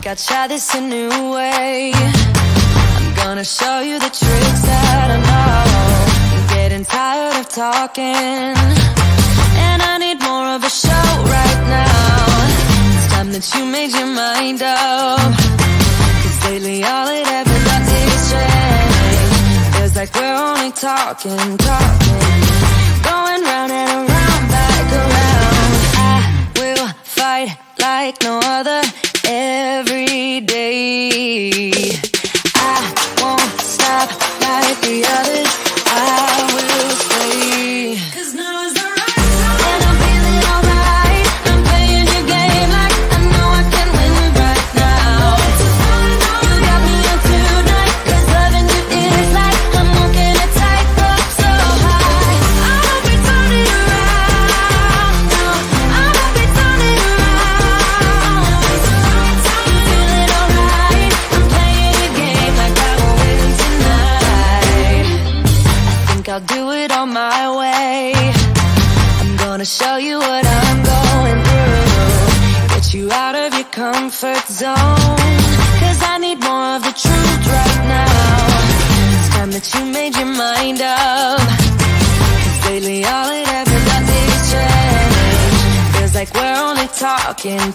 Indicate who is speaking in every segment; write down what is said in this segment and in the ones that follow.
Speaker 1: I'll try this a new way. I'm gonna show you the tricks that I know. I'm getting tired of talking, and I need more of a show right now. It's time that you made your mind up, 'cause lately all it ever does is change. Feels like we're only talking, going round and around, back around. I will fight like no other every day. I won't stop like the others. I will stay. 'Cause now is the right time, and I'm feeling alright. I'm playing your game like I know I can win right now. You got me up tonight, 'cause loving you is like I'm walking a tightrope so high. I won't be turning around, no, I won't be turning around. Feeling alright, I'm playing your game like I will win tonight. I think I'll do it on my way. I'm gonna show you what I'm going through, get you out of your comfort zone, 'cause I need more of the truth right now. It's time that you made your mind up, 'cause lately all it ever does is change. Feels like we're only talking,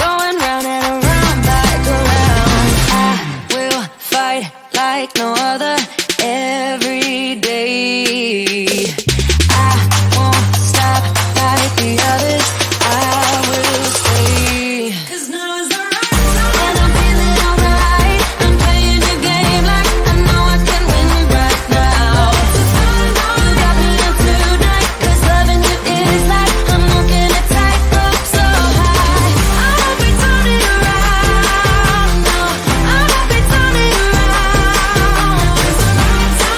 Speaker 1: going round and around, back around. I will fight like no other every day. I won't stop like the others. I will stay. 'Cause now is the right time, and I'm feeling alright. I'm playing your game like I know I can win right now. You got me up tonight, 'cause loving you is like I'm walking a tightrope so high. I won't be turning around, no, I won't be turning around.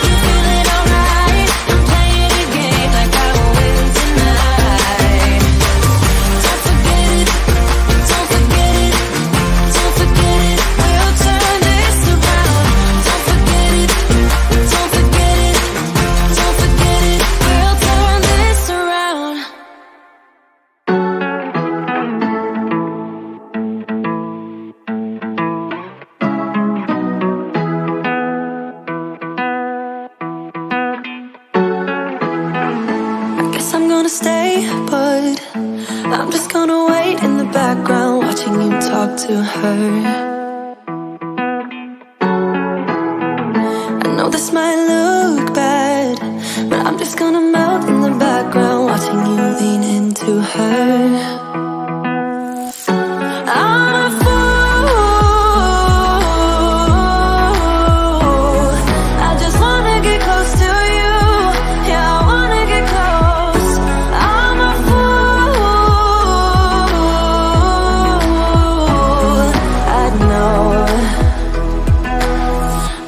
Speaker 1: You feeling alright? I'm playing your game like I will win tonight. Don't forget it, don't forget it, don't forget it. We'll turn this around. Don't forget it, don't forget it, don't forget it. We'll turn this around. I guess I'm gonna stay, but I'm just gonna wait in the background, watching you talk to her. I know this might look bad, but I'm just gonna melt in the background, watching you lean into her. I'm a fool. I just wanna get close to you. Yeah, I wanna get close. I'm a fool. I know.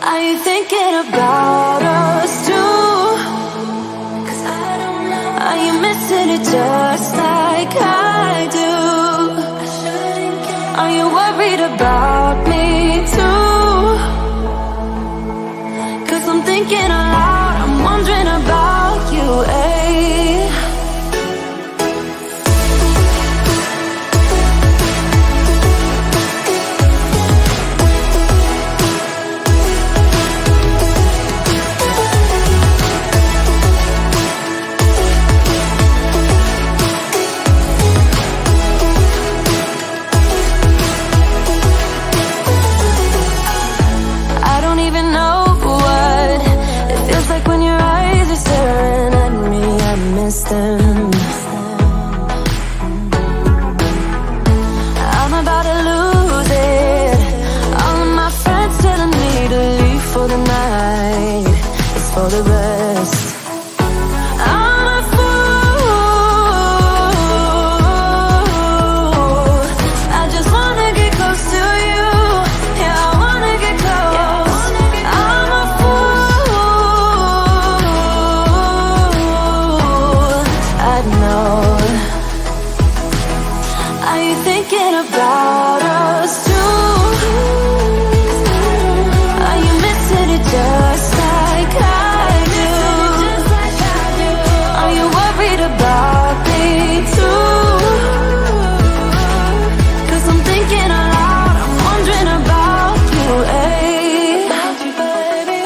Speaker 1: Are you thinking about us too? 'Cause I don't know. Are you missing it just like I do? Are you worried about me too? 'Cause I'm thinking aloud, I'm wondering about you, eh? I don't even know what it feels like for the rest. I'm a fool. I just wanna get close to you. Yeah, I wanna get close. I'm a fool. I know. Are you thinking about us too? Are you missing it just like I do? Are you worried about me too? 'Cause I'm thinking aloud, I'm wondering about you, eh? About you, baby.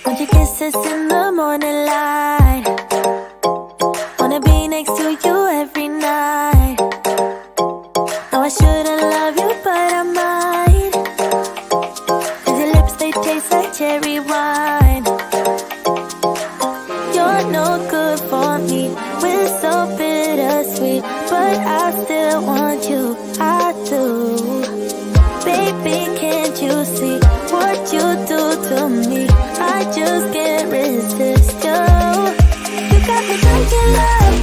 Speaker 1: Want your kisses in the morning light. Wanna be next to you every night. No, I shouldn't love you, but I might. 'Cause your lips, they taste like cherry wine. You're no good for me. We're so bittersweet, but I still want you. I do. Baby, can't you see what you do to me? I just can't resist you. You got me drunk in love,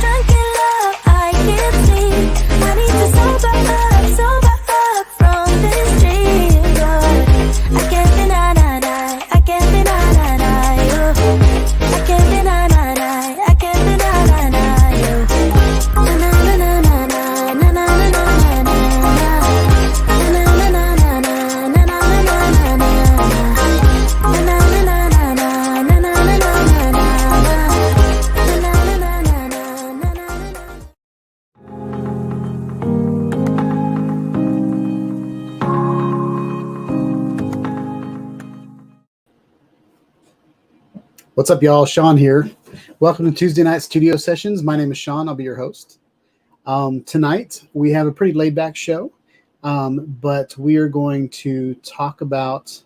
Speaker 1: I can't sleep. I need to sober up from this dream. I can't deny, I can't deny you. I can't deny, I can't deny you. Na na na na na na na na na na na. Na na na na na na na na na na.
Speaker 2: What's up, y'all? Sean here. Welcome to Tuesday Night Studio Sessions. My name is Sean. I'll be your host. Tonight, we have a pretty laid-back show, but we are going to talk about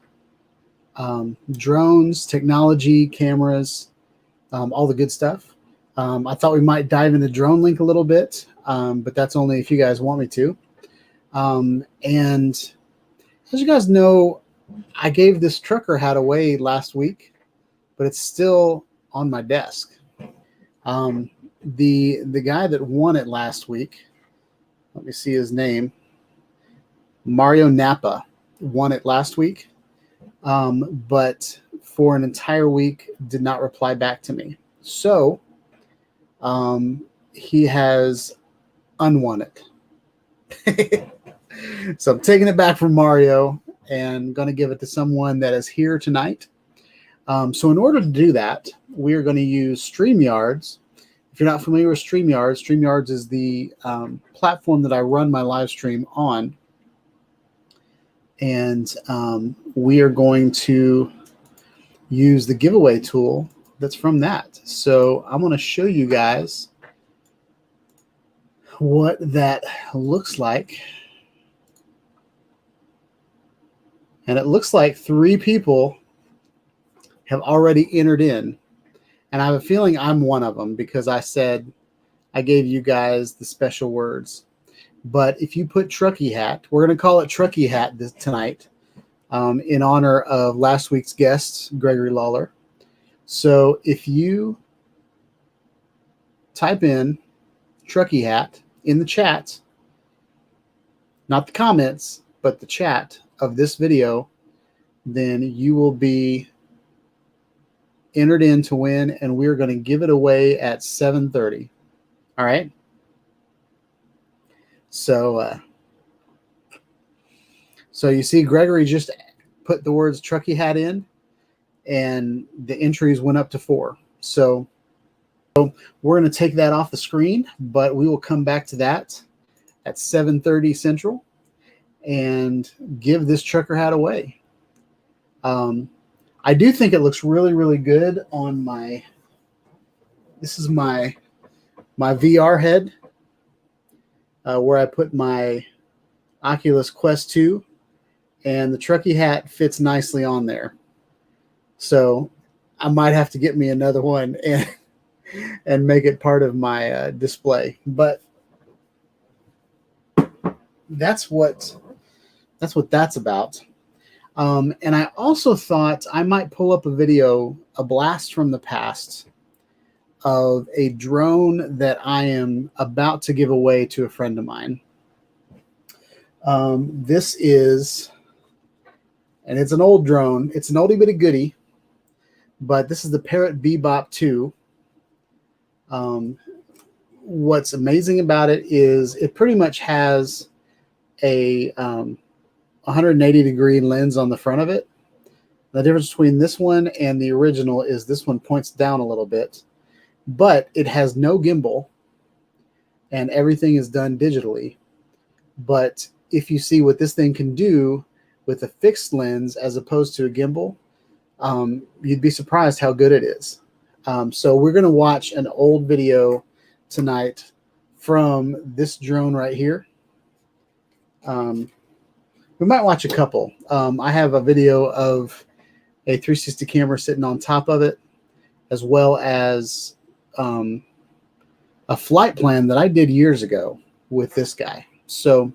Speaker 2: drones, technology, cameras, all the good stuff. I thought we might dive into DroneLink a little bit, but that's only if you guys want me to. And as you guys know, I gave this trucker hat away last week, but it's still on my desk. The guy that won it last week, let me see his name, Mario Napa, won it last week, but for an entire week did not reply back to me. So he has unwon it. So I'm taking it back from Mario and going to give it to someone that is here tonight. So in order to do that, we are going to use StreamYards. If you're not familiar with StreamYards, StreamYards is the platform that I run my live stream on. And we are going to use the giveaway tool that's from that. So I'm going to show you guys what that looks like. And it looks like 3 people have already entered in, and I have a feeling I'm one of them because I said I gave you guys the special words. But if you put Truckee Hat, we're going to call it Truckee Hat tonight in honor of last week's guest, Gregory Lawler. So if you type in Truckee Hat in the chat, not the comments, but the chat of this video, then you will be entered in to win, and we're going to give it away at 7:30. All right. So you see Gregory just put the words Truckee Hat in, and the entries went up to 4. So we're going to take that off the screen, but we will come back to that at 7:30 Central and give this trucker hat away. I do think it looks really, really good on my, this is my VR head where I put my Oculus Quest 2, and the Truckee hat fits nicely on there. So I might have to get me another one and make it part of my display. But that's what that's about. And I also thought I might pull up a video, a blast from the past, of a drone that I am about to give away to a friend of mine. This is, and it's an old drone. It's an oldie but a goodie, but this is the Parrot Bebop 2. What's amazing about it is it pretty much has a 180-degree lens on the front of it. The difference between this one and the original is this one points down a little bit, but it has no gimbal and everything is done digitally. But if you see what this thing can do with a fixed lens as opposed to a gimbal, you'd be surprised how good it is. So we're going to watch an old video tonight from this drone right here. We might watch a couple. I have a video of a 360 camera sitting on top of it, as well as a flight plan that I did years ago with this guy. So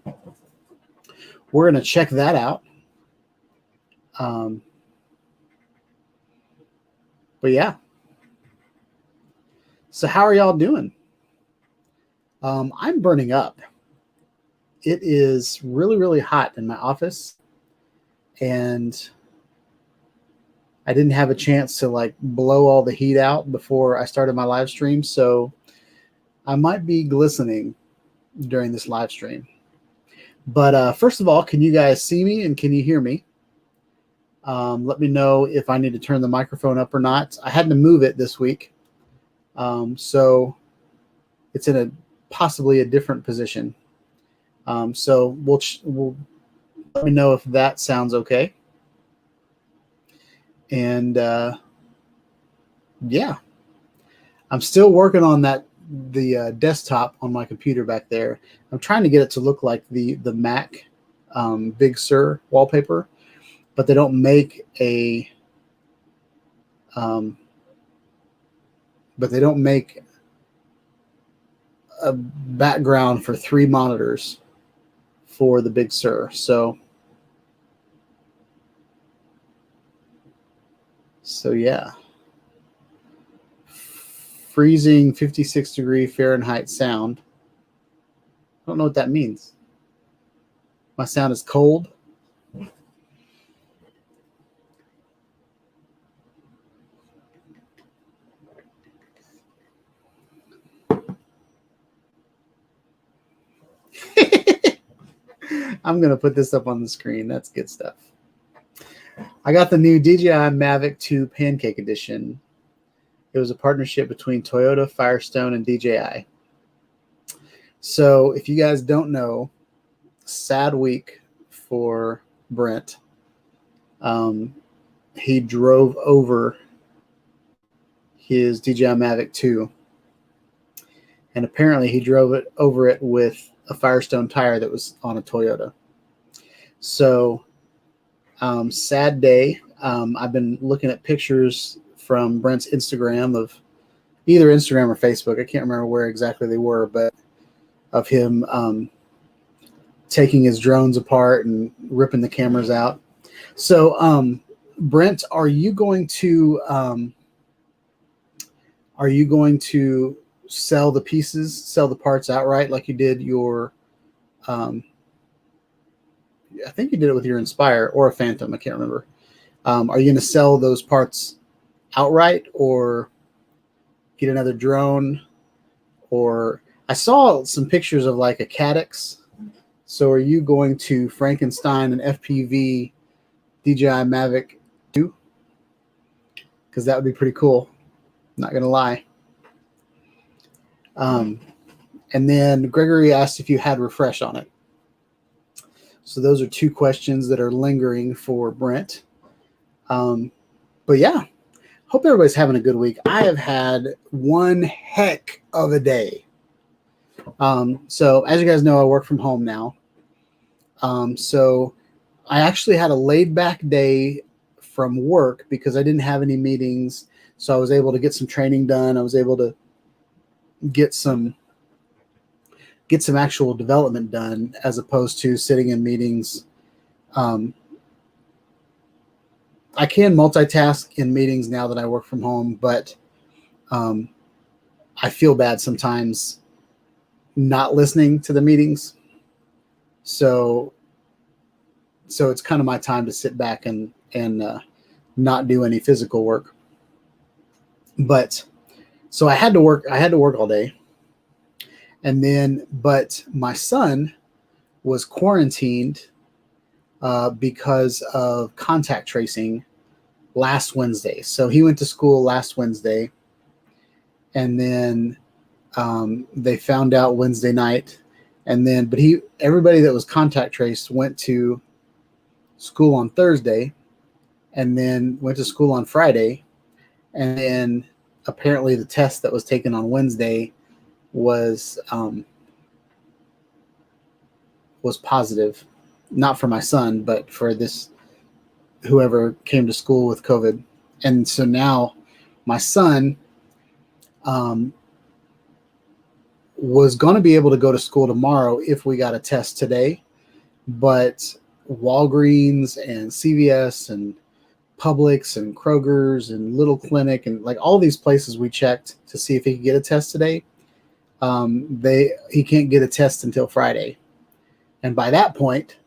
Speaker 2: we're going to check that out. But yeah. So how are y'all doing? I'm burning up. It is really, really hot in my office, and I didn't have a chance to like blow all the heat out before I started my live stream. So I might be glistening during this live stream. But first of all, can you guys see me and can you hear me? Let me know if I need to turn the microphone up or not. I had to move it this week. So it's in possibly a different position. So we'll let me know if that sounds okay. And yeah, I'm still working on the desktop on my computer back there. I'm trying to get it to look like the Mac Big Sur wallpaper, but they don't make a background for 3 monitors for the Big Sur. So yeah. Freezing 56-degree Fahrenheit sound. I don't know what that means. My sound is cold. I'm going to put this up on the screen. That's good stuff. I got the new DJI Mavic 2 Pancake Edition. It was a partnership between Toyota, Firestone, and DJI. So if you guys don't know, sad week for Brent. He drove over his DJI Mavic 2. And apparently he drove over it with a Firestone tire that was on a Toyota. So sad day. I've been looking at pictures from Brent's Instagram, of either Instagram or Facebook. I can't remember where exactly they were, but of him taking his drones apart and ripping the cameras out. So Brent, are you going to sell the pieces, sell the parts outright like you did your I think you did it with your Inspire or a Phantom, I can't remember. Are you going to sell those parts outright or get another drone? Or I saw some pictures of like a Caddx So are you going to Frankenstein and FPV DJI Mavic 2? Because that would be pretty cool. Not going to lie. And then Gregory asked if you had refresh on it. So those are two questions that are lingering for Brent. But yeah, hope everybody's having a good week. I have had one heck of a day. So as you guys know, I work from home now. So I actually had a laid back day from work because I didn't have any meetings. So I was able to get some training done. I was able to get some actual development done as opposed to sitting in meetings. I can multitask in meetings now that I work from home, but I feel bad sometimes not listening to the meetings. So it's kind of my time to sit back and not do any physical work. But so I had to work all day. And then, but my son was quarantined because of contact tracing last Wednesday. So he went to school last Wednesday, and then they found out Wednesday night, and then everybody that was contact traced went to school on Thursday, and then went to school on Friday, and then apparently the test that was taken on Wednesday was positive, not for my son, but for this whoever came to school with COVID. And so now my son was going to be able to go to school tomorrow if we got a test today, but Walgreens and CVS and Publix and Kroger's and Little Clinic and like all these places we checked to see if he could get a test today, he can't get a test until Friday. And by that point,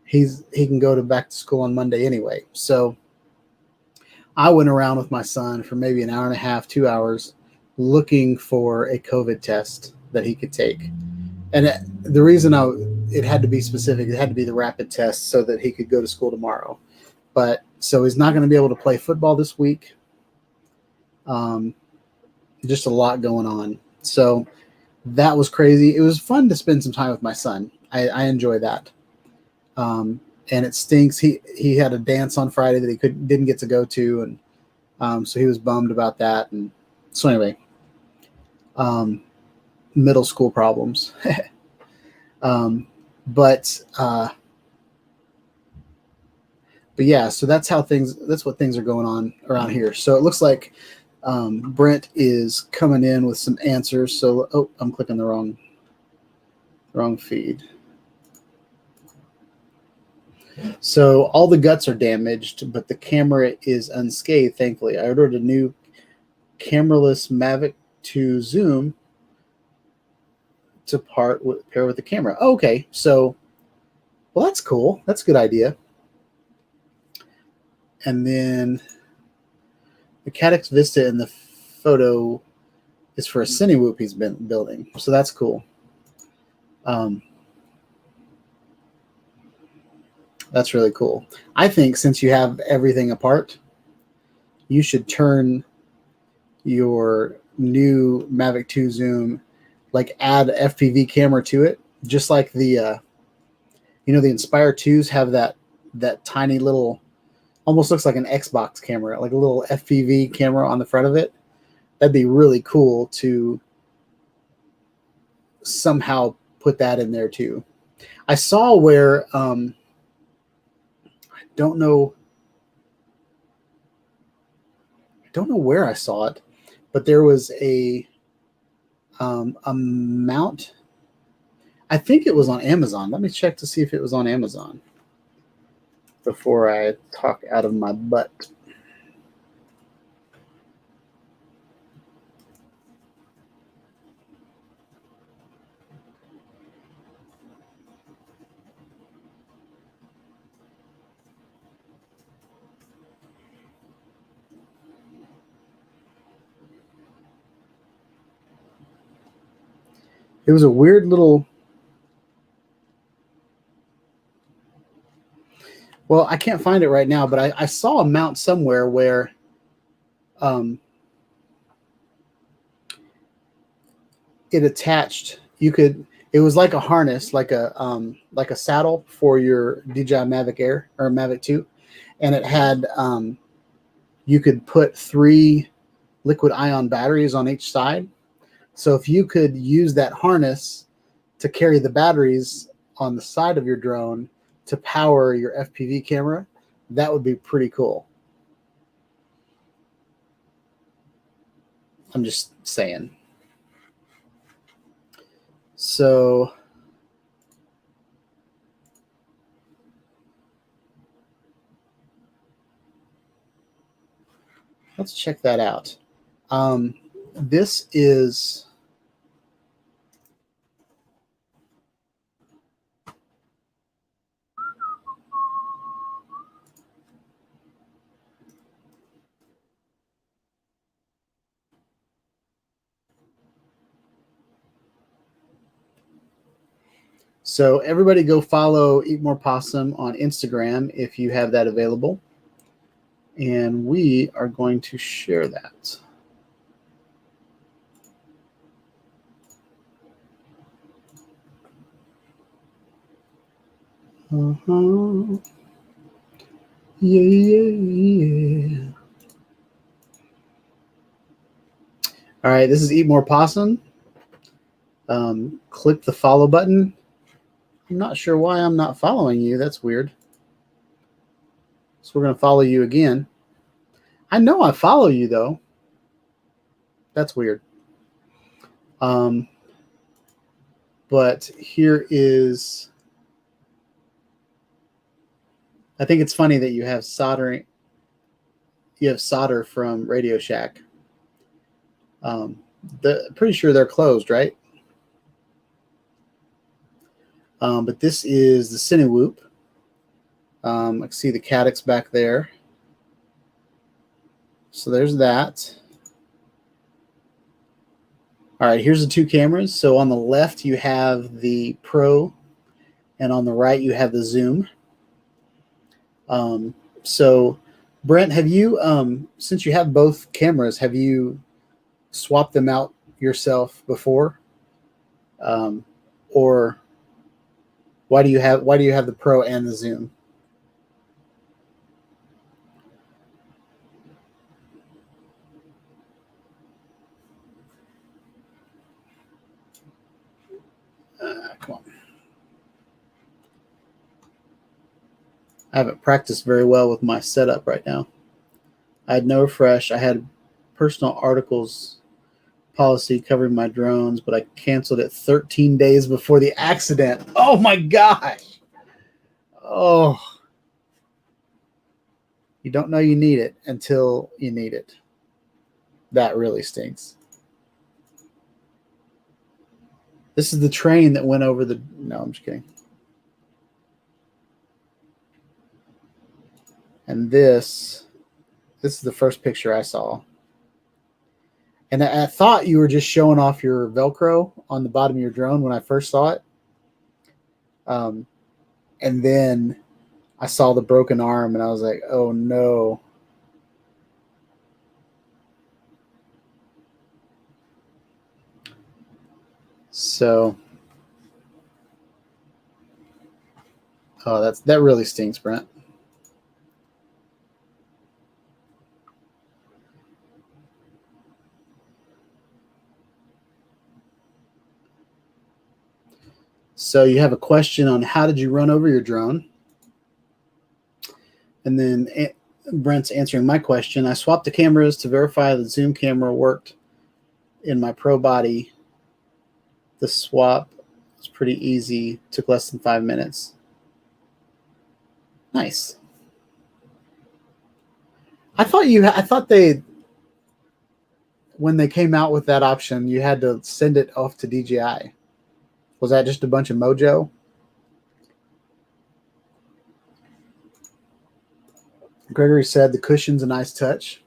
Speaker 2: he can go back to school on Monday anyway. So I went around with my son for maybe an hour and a half, 2 hours, looking for a COVID test that he could take. And the reason it had to be specific, it had to be the rapid test so that he could go to school tomorrow. But so he's not going to be able to play football this week. Just a lot going on. So that was crazy. It was fun to spend some time with my son. I enjoy that. And it stinks. He had a dance on Friday that he didn't get to go to, and so he was bummed about that. And so anyway, middle school problems. But yeah, so that's what things are going on around here. So it looks like Brent is coming in with some answers. So I'm clicking the wrong feed. So all the guts are damaged, but the camera is unscathed, thankfully. I ordered a new cameraless Mavic 2 Zoom to pair with the camera. Oh, okay, so, well, that's cool. That's a good idea. And then the Caddx Vista in the photo is for a Cinewhoop he's been building. So that's cool. That's really cool. I think since you have everything apart, you should turn your new Mavic 2 Zoom, like add FPV camera to it, just like the Inspire 2s have that tiny little, almost looks like an Xbox camera, like a little FPV camera on the front of it. That'd be really cool to somehow put that in there too. I saw where, I don't know where I saw it, but there was a mount. I think it was on Amazon. Let me check to see if it was on Amazon before I talk out of my butt. It was a weird little Well, I can't find it right now, but I saw a mount somewhere where it attached. You could. It was like a harness, like a saddle for your DJI Mavic Air or Mavic 2, and it had you could put 3 liquid ion batteries on each side. So if you could use that harness to carry the batteries on the side of your drone to power your FPV camera, that would be pretty cool. I'm just saying. So let's check that out. This is so everybody go follow Eat More Possum on Instagram if you have that available. And we are going to share that. Yeah. All right, this is Eat More Possum. Click the follow button. I'm not sure why I'm not following you. That's weird. So we're going to follow you again. I know I follow you, though. That's weird. But here is... I think it's funny that you have soldering. You have solder from Radio Shack. Pretty sure they're closed, right? But this is the Cinewoop. I can see the Caddx back there. So there's that. All right, here's the 2 cameras. So on the left, you have the Pro, and on the right, you have the Zoom. So Brent, have you, since you have both cameras, have you swapped them out yourself before? Or why do you have the Pro and the Zoom? Come on. I haven't practiced very well with my setup right now. I had no refresh. I had personal articles policy covering my drones, but I canceled it 13 days before the accident. Oh my gosh. Oh. You don't know you need it until you need it. That really stinks. This is the train that went over the... No, I'm just kidding. And this is the first picture I saw. And I thought you were just showing off your Velcro on the bottom of your drone when I first saw it. And then I saw the broken arm and I was like, oh no. So, oh, that really stinks, Brent. So you have a question on how did you run over your drone? And then Brent's answering my question. I swapped the cameras to verify the Zoom camera worked in my Pro body. The swap was pretty easy. Took less than 5 minutes. Nice. I thought they, when they came out with that option, you had to send it off to DJI. Was that just a bunch of mojo? Gregory said the cushion's a nice touch.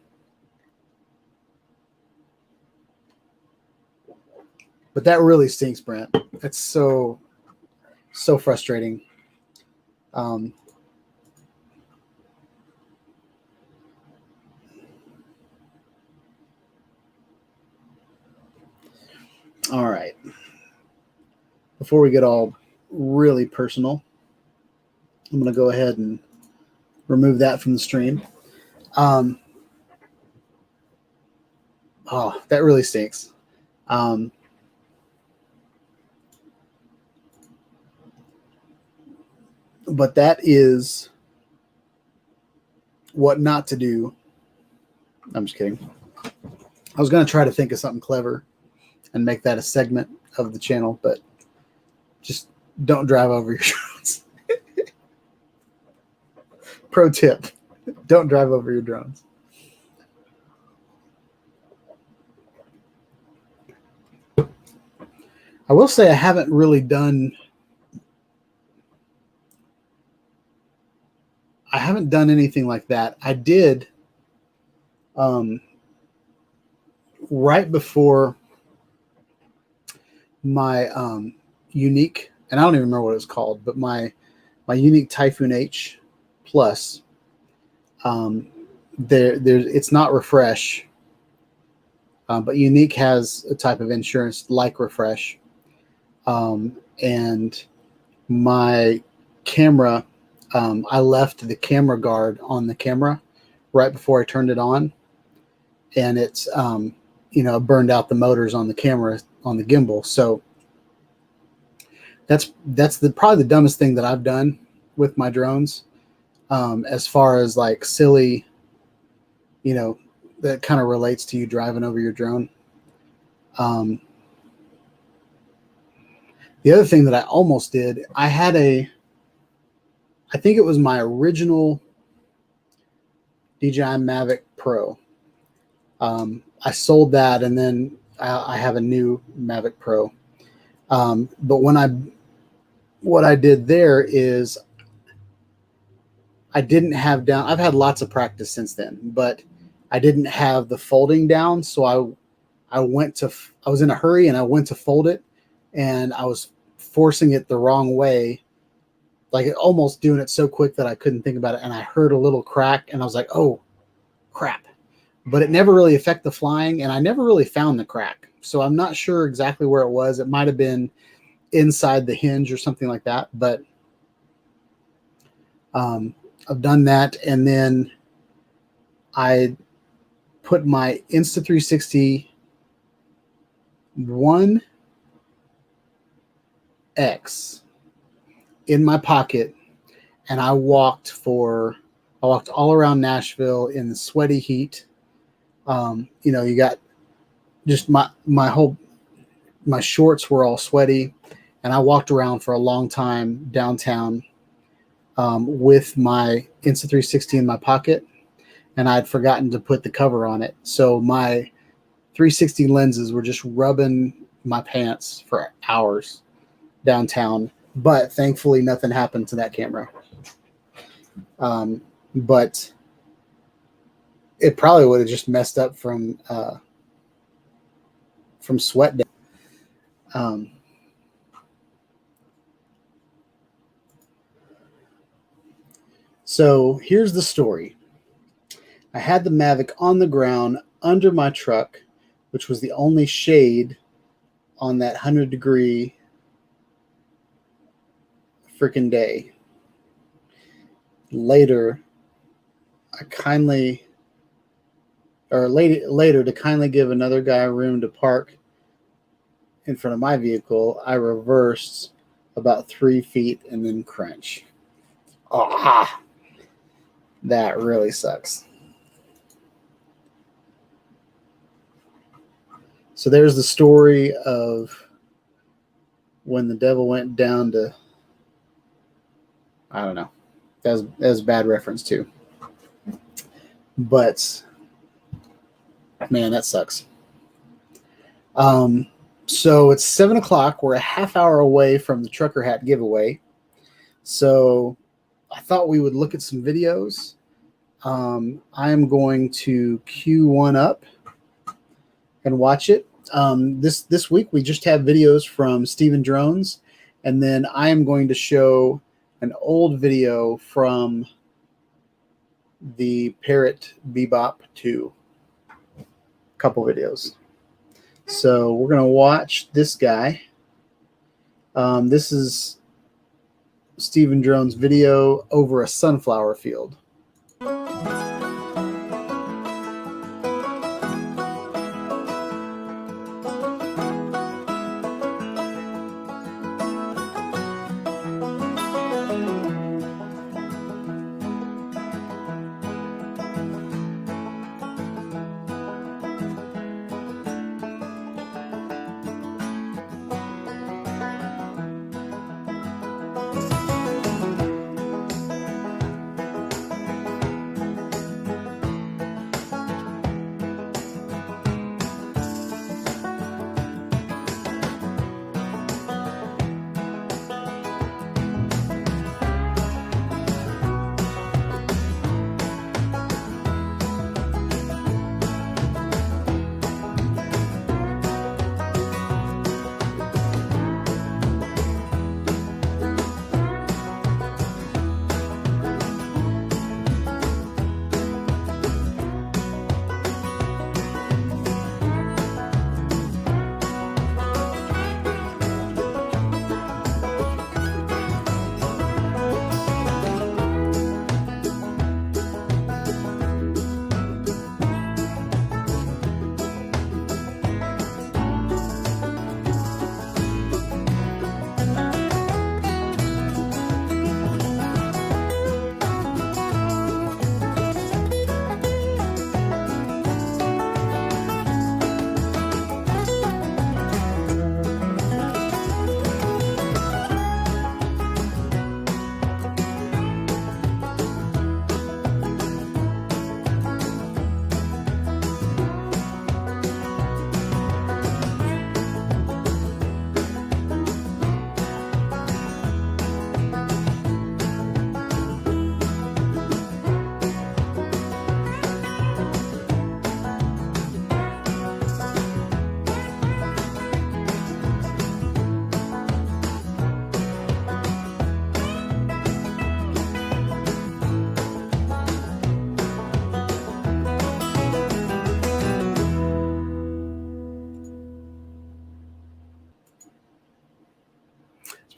Speaker 2: But that really stinks, Brent. It's so frustrating. All right. Before we get all really personal, I'm going to go ahead and remove that from the stream. Oh, that really stinks. But that is what not to do. I'm just kidding. I was going to try to think of something clever and make that a segment of the channel, but just don't drive over your drones. Pro tip, don't drive over your drones. I will say I haven't really done anything like that. I did right before my Yuneec, and I don't even remember what it's called, but my Yuneec Typhoon H Plus. It's not Refresh, but Yuneec has a type of insurance like Refresh, and my camera, I left the camera guard on the camera right before I turned it on, and it's burned out the motors on the camera on the gimbal. So that's probably the dumbest thing that I've done with my drones, as far as like silly, that kind of relates to you driving over your drone. The other thing that I almost did, I think it was my original DJI Mavic Pro. I sold that, and then I have a new Mavic Pro. But what I did there is I didn't have down. I've had lots of practice since then, but I didn't have the folding down. So I was in a hurry and I went to fold it, and I was forcing it the wrong way, like almost doing it so quick that I couldn't think about it. And I heard a little crack, and I was like, oh crap. But it never really affected the flying, and I never really found the crack. So I'm not sure exactly where it was. It might have been inside the hinge or something like that. But I've done that, and then I put my Insta360 One X in my pocket, and I walked all around Nashville in the sweaty heat. You got just my shorts were all sweaty, and I walked around for a long time downtown with my Insta360 in my pocket, and I'd forgotten to put the cover on it. So my 360 lenses were just rubbing my pants for hours downtown, but thankfully nothing happened to that camera. But it probably would have just messed up from sweat. So here's the story. I had the Mavic on the ground under my truck, which was the only shade on that 100-degree freaking day. Later to kindly give another guy room to park in front of my vehicle, I reversed about 3 feet and then crunch. Ah, that really sucks. So there's the story of when the devil went down to, I don't know. That was a bad reference too. But man, that sucks. So it's 7 o'clock. We're a half hour away from the trucker hat giveaway. So I thought we would look at some videos. I'm going to queue one up and watch it. This week we just have videos from Steven Drones, and then I am going to show an old video from the Parrot Bebop 2. Couple videos. So we're going to watch this guy. This is Stephen Drone's video over a sunflower field.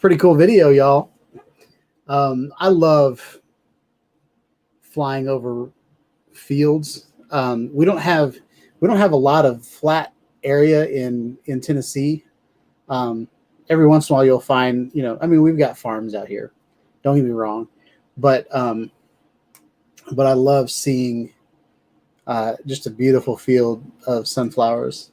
Speaker 2: Pretty cool video, y'all. I love flying over fields. We don't have a lot of flat area in Tennessee. Every once in a while you'll find, I mean, we've got farms out here. Don't get me wrong, but I love seeing just a beautiful field of sunflowers.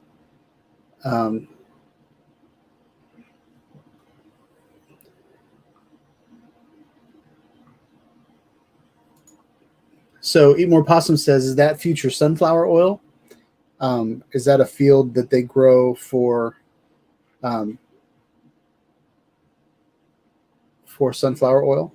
Speaker 2: So Eat More Possum says, is that future sunflower oil? Is that a field that they grow for sunflower oil?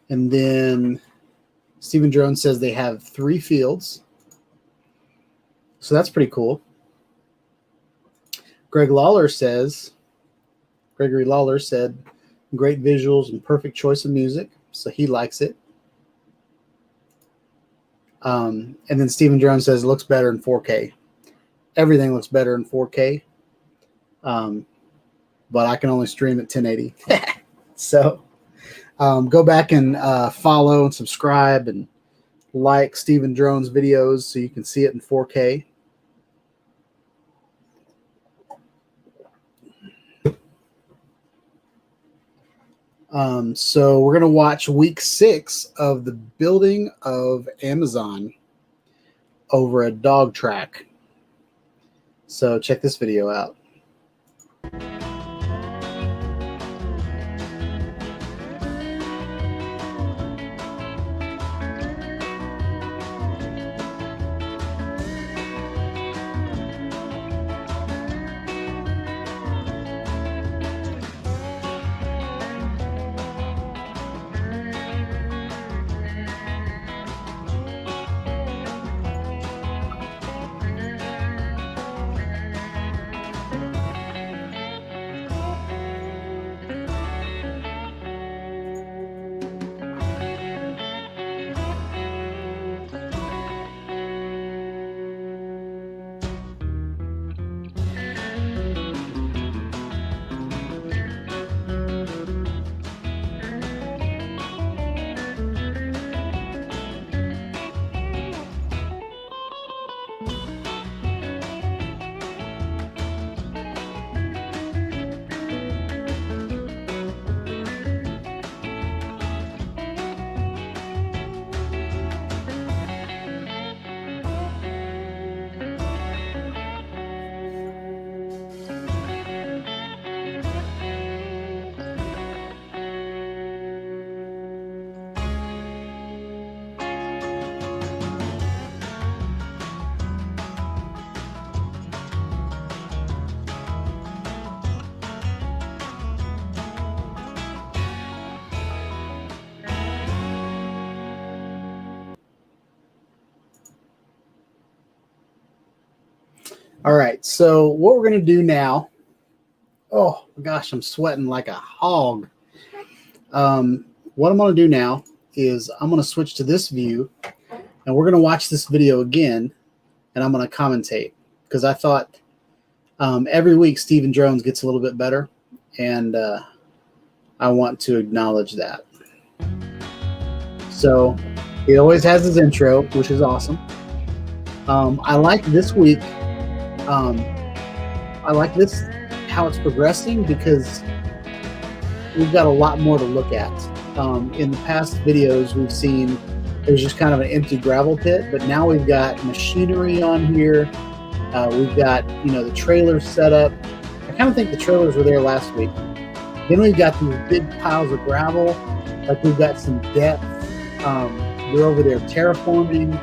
Speaker 2: And then Stephen Drone says they have 3 fields. So that's pretty cool. Gregory Lawler said, great visuals and perfect choice of music. So he likes it. And then Stephen Drone says it looks better in 4K. Everything looks better in 4K. But I can only stream at 1080. So go back and follow and subscribe and like Stephen Drone's videos so you can see it in 4K. So we're going to watch week 6 of the building of Amazon over a dog track. So check this video out. All right, so what we're going to do now, oh gosh, I'm sweating like a hog. What I'm going to do now is I'm going to switch to this view, and we're going to watch this video again, and I'm going to commentate, because I thought every week Stephen Drones gets a little bit better, and I want to acknowledge that. So he always has his intro, which is awesome. I like this week. I like this, how it's progressing, because we've got a lot more to look at. In the past videos, we've seen there's just kind of an empty gravel pit, but now we've got machinery on here. We've got, the trailers set up. I kind of think the trailers were there last week. Then we've got these big piles of gravel. Like, we've got some depth. They're over there terraforming.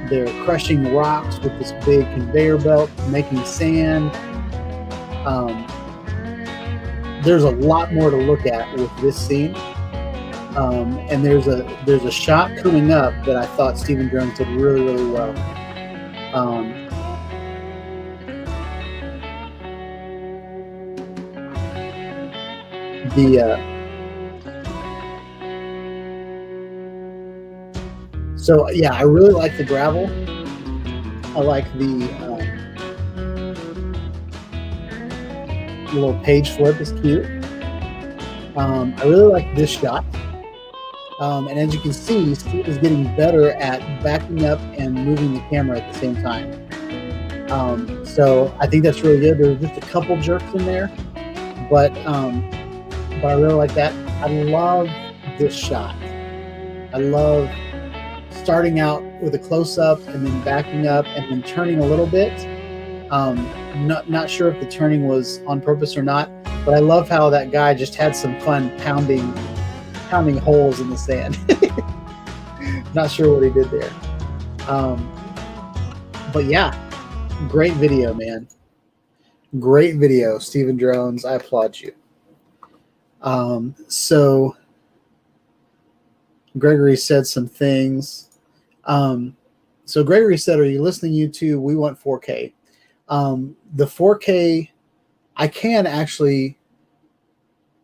Speaker 2: They're crushing rocks with this big conveyor belt, making sand. There's a lot more to look at with this scene. And there's a shot coming up that I thought Stephen Drones did really, really well. So yeah, I really like the gravel. I like the little page flip is cute. I really like this shot. And as you can see, Steve is getting better at backing up and moving the camera at the same time. So I think that's really good. There's just a couple jerks in there, but I really like that. I love this shot. I love starting out with a close-up and then backing up and then turning a little bit. Not sure if the turning was on purpose or not, but I love how that guy just had some fun pounding holes in the sand. Not sure what he did there. But yeah, great video, man. Great video, Stephen Drones. I applaud you. So Gregory said some things. So Gregory said, "Are you listening, YouTube? We want 4K." The 4K, I can actually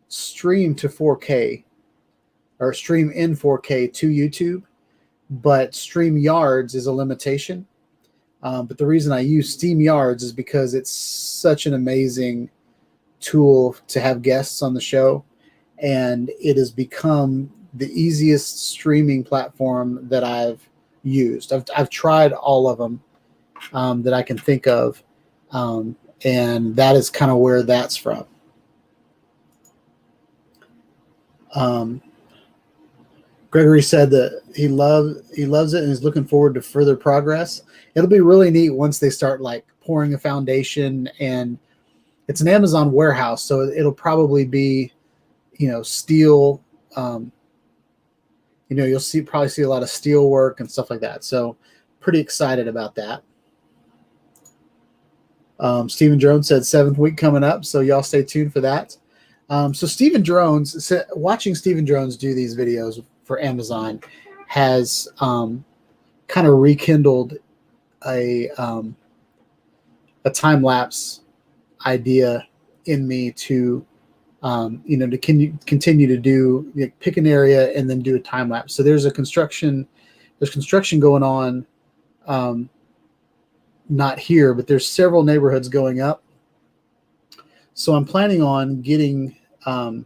Speaker 2: stream to 4K or stream in 4K to YouTube, but StreamYards is a limitation. But the reason I use StreamYards is because it's such an amazing tool to have guests on the show, and it has become the easiest streaming platform that I've used. I've tried all of them that I can think of, and that is kind of where that's from. Gregory said that he loves it and is looking forward to further progress. It'll be really neat once they start like pouring a foundation, and it's an Amazon warehouse, so it'll probably be, steel. You'll probably see a lot of steel work and stuff like that. So pretty excited about that. Stephen Drones said 7th week coming up, so y'all stay tuned for that. So Stephen Drones, watching Stephen Drones do these videos for Amazon has kind of rekindled a time-lapse idea in me to to continue to do, pick an area and then do a time lapse. So there's construction going on, not here, but there's several neighborhoods going up. So I'm planning on getting DroneLink,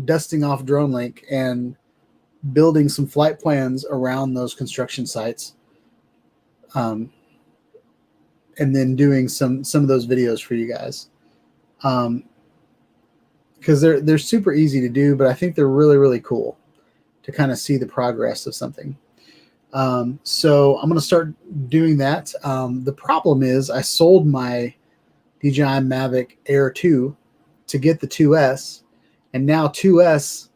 Speaker 2: dusting off DroneLink and building some flight plans around those construction sites. And then doing some of those videos for you guys. Because they're super easy to do, but I think they're really, really cool to kind of see the progress of something. So I'm going to start doing that. The problem is I sold my DJI Mavic Air 2 to get the 2S, and now 2S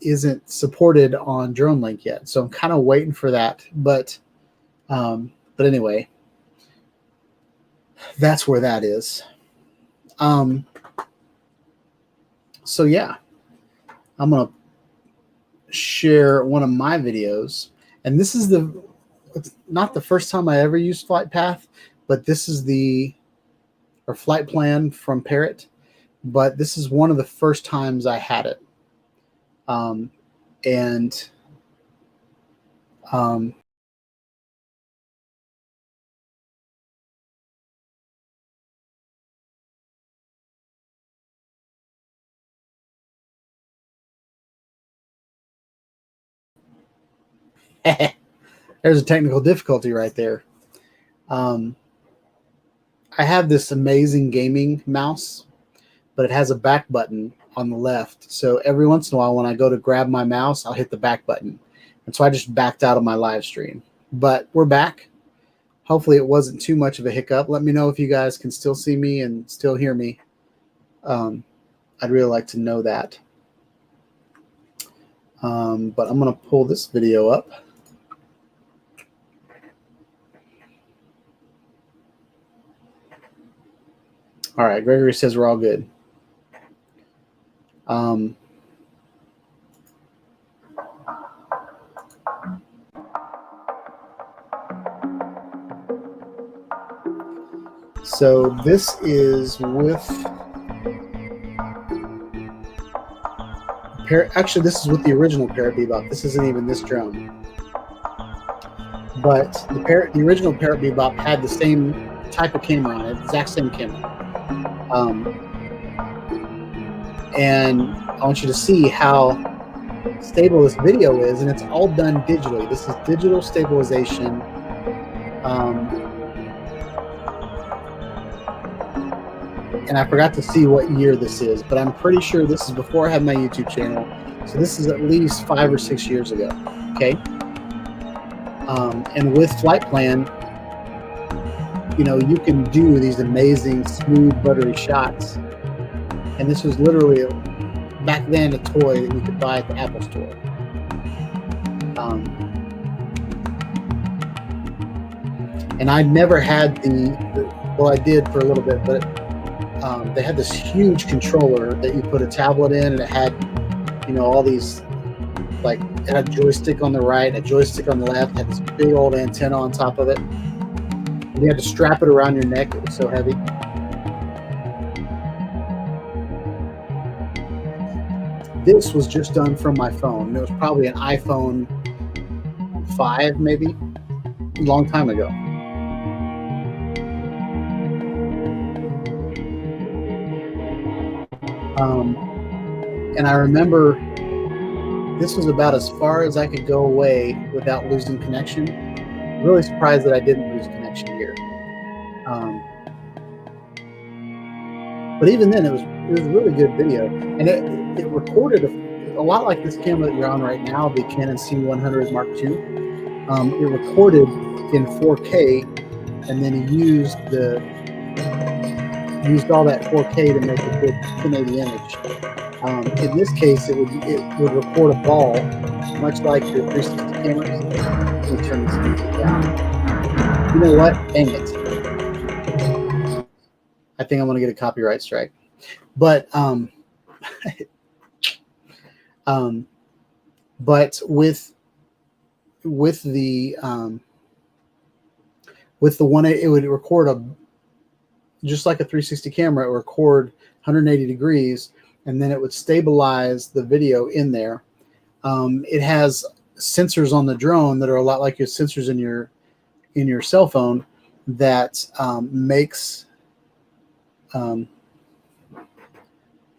Speaker 2: isn't supported on DroneLink yet. So I'm kind of waiting for that. But anyway, that's where that is. So yeah, I'm going to share one of my videos, and this is it's not the first time I ever used Flight Path, but this is or Flight Plan from Parrot, but this is one of the first times I had it. And there's a technical difficulty right there. I have this amazing gaming mouse, but it has a back button on the left. So every once in a while, when I go to grab my mouse, I'll hit the back button. And so I just backed out of my live stream. But we're back. Hopefully it wasn't too much of a hiccup. Let me know if you guys can still see me and still hear me. I'd really like to know that. But I'm going to pull this video up. All right, Gregory says we're all good. So this is with actually, this is with the original Parrot Bebop. This isn't even this drone. But the original Parrot Bebop had the same type of camera on it, exact same camera. And I want you to see how stable this video is, and it's all done digitally. This is digital stabilization. And I forgot to see what year this is, but I'm pretty sure this is before I had my YouTube channel. So this is at least 5 or 6 years ago, okay? And with Flight Plan, you know, you can do these amazing, smooth, buttery shots. And this was literally, back then, a toy that you could buy at the Apple Store. And I never had well, I did for a little bit, but they had this huge controller that you put a tablet in, and it had, you know, all these, like, it had a joystick on the right, a joystick on the left, had this big old antenna on top of it. And you had to strap it around your neck. It was so heavy. This was just done from my phone. It was probably an iPhone 5, maybe, a long time ago. And I remember this was about as far as I could go away without losing connection. Really surprised that I didn't lose connection here. But even then, it was really good video, and it recorded a lot like this camera that you're on right now, the Canon C100 Mark II. It recorded in 4K, and then he used all that 4K to make a good 1080 image. In this case, it would record a ball, much like your 360 cameras. Let me turn this music down. You know what? Dang it. I think I'm going to get a copyright strike. But but with the one, it would record just like a 360 camera. It would record 180 degrees, and then it would stabilize the video in there. It has sensors on the drone that are a lot like your sensors in your cell phone that makes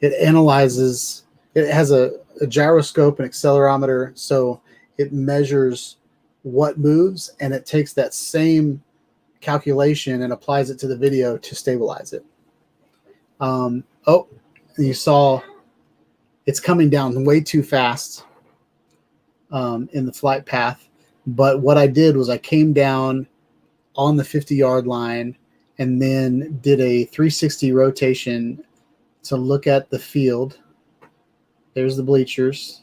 Speaker 2: it analyzes. It has a gyroscope and accelerometer, so it measures what moves, and it takes that same calculation and applies it to the video to stabilize it. Oh, you saw it's coming down way too fast in the flight path. But what I did was I came down on the 50-yard line and then did a 360 rotation to look at the field. There's the bleachers.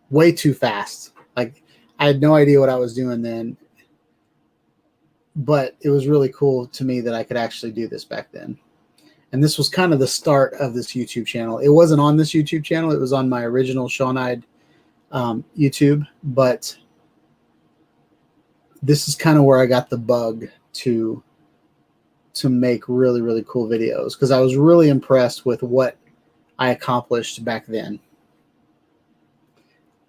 Speaker 2: Way too fast. Like, I had no idea what I was doing then. But it was really cool to me that I could actually do this back then. And this was kind of the start of this YouTube channel. It wasn't on this YouTube channel. It was on my original Shawnide YouTube. But this is kind of where I got the bug to make really, really cool videos, because I was really impressed with what I accomplished back then.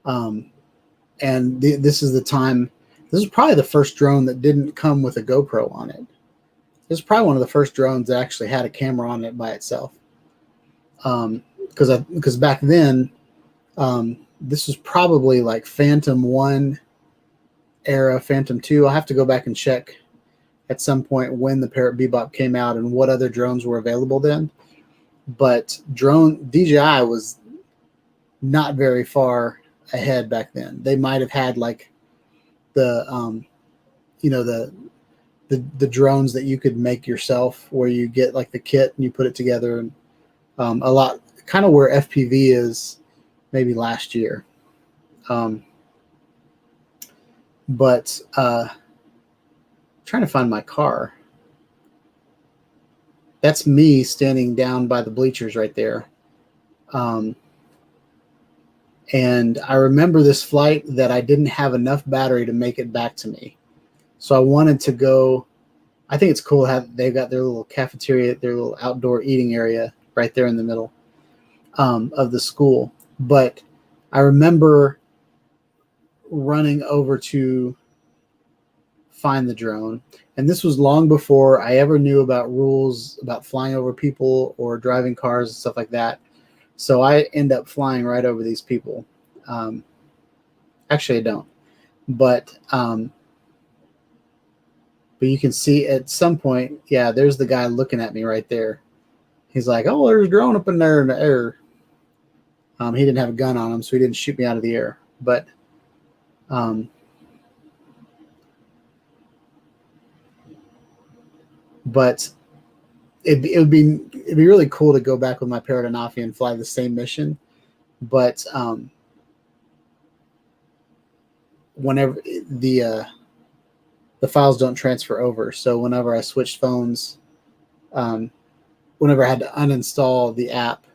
Speaker 2: And this is the time. This is probably the first drone that didn't come with a GoPro on it. This is probably one of the first drones that actually had a camera on it by itself. Because back then, this was probably like Phantom 1 era, Phantom 2. I'll have to go back and check at some point when the Parrot Bebop came out and what other drones were available then. But DJI was not very far ahead back then. They might have had like the drones that you could make yourself, where you get like the kit and you put it together, and a lot kind of where FPV is maybe last year. But trying to find my car. That's me standing down by the bleachers right there. And I remember this flight that I didn't have enough battery to make it back to me. So I wanted to go. I think it's cool how they've got their little cafeteria, their little outdoor eating area right there in the middle of the school. But I remember running over to find the drone. And this was long before I ever knew about rules about flying over people or driving cars and stuff like that. So I end up flying right over these people. Actually, I don't. But you can see at some point, yeah, there's the guy looking at me right there. He's like, oh, there's a drone up in there in the air. He didn't have a gun on him, so he didn't shoot me out of the air. But it'd be really cool to go back with my Parrot Anafi and fly the same mission. But whenever the files don't transfer over, so whenever I switched phones, whenever I had to uninstall the app,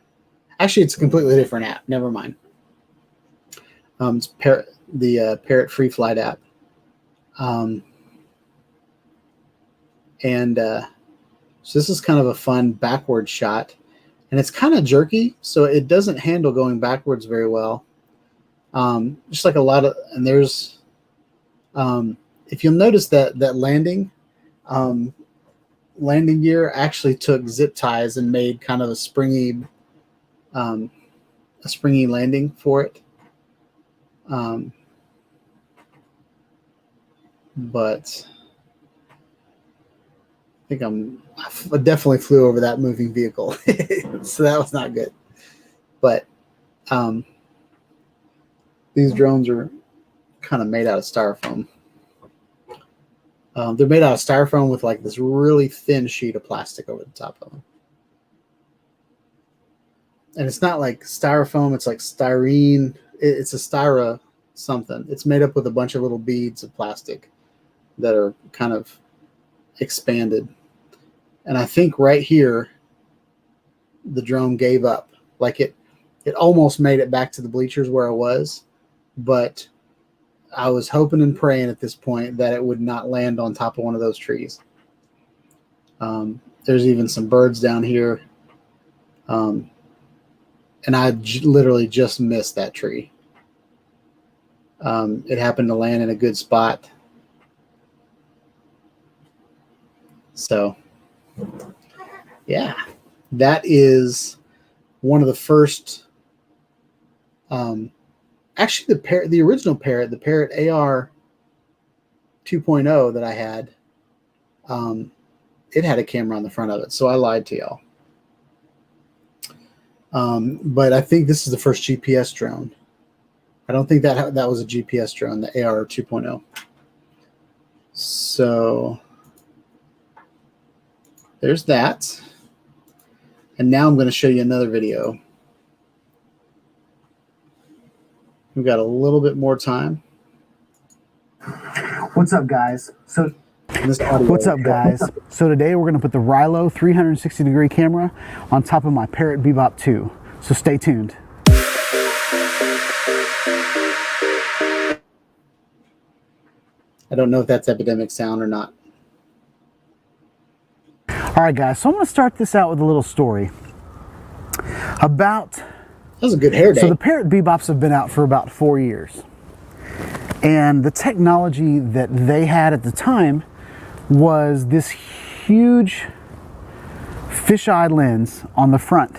Speaker 2: actually it's a completely different app. Never mind. It's the Parrot Free Flight app. So this is kind of a fun backward shot, and it's kind of jerky, so it doesn't handle going backwards very well. Just like a lot of, and there's, if you'll notice that landing gear actually took zip ties and made kind of a springy landing for it. But I think I definitely flew over that moving vehicle. So that was not good. But these drones are kind of made out of styrofoam. They're made out of styrofoam with like this really thin sheet of plastic over the top of them. And it's not like styrofoam, it's like styrene. It's a styra something. It's made up with a bunch of little beads of plastic that are kind of expanded. And I think right here, the drone gave up. Like it almost made it back to the bleachers where I was, but I was hoping and praying at this point that it would not land on top of one of those trees. There's even some birds down here. And I literally just missed that tree. It happened to land in a good spot. So, yeah, that is one of the first. Actually, the original Parrot, the Parrot AR 2.0 that I had, it had a camera on the front of it, so I lied to y'all. But I think this is the first GPS drone. I don't think that was a GPS drone, the AR 2.0. So there's that. And now I'm going to show you another video. We've got a little bit more time.
Speaker 3: What's up, guys? So today we're going to put the Rilo 360-degree camera on top of my Parrot Bebop 2. So stay tuned.
Speaker 2: I don't know if that's epidemic sound or not.
Speaker 3: All right, guys, so I'm going to start this out with a little story about...
Speaker 2: That was a good hair day.
Speaker 3: So the Parrot Bebops have been out for about 4 years. And the technology that they had at the time was this huge fisheye lens on the front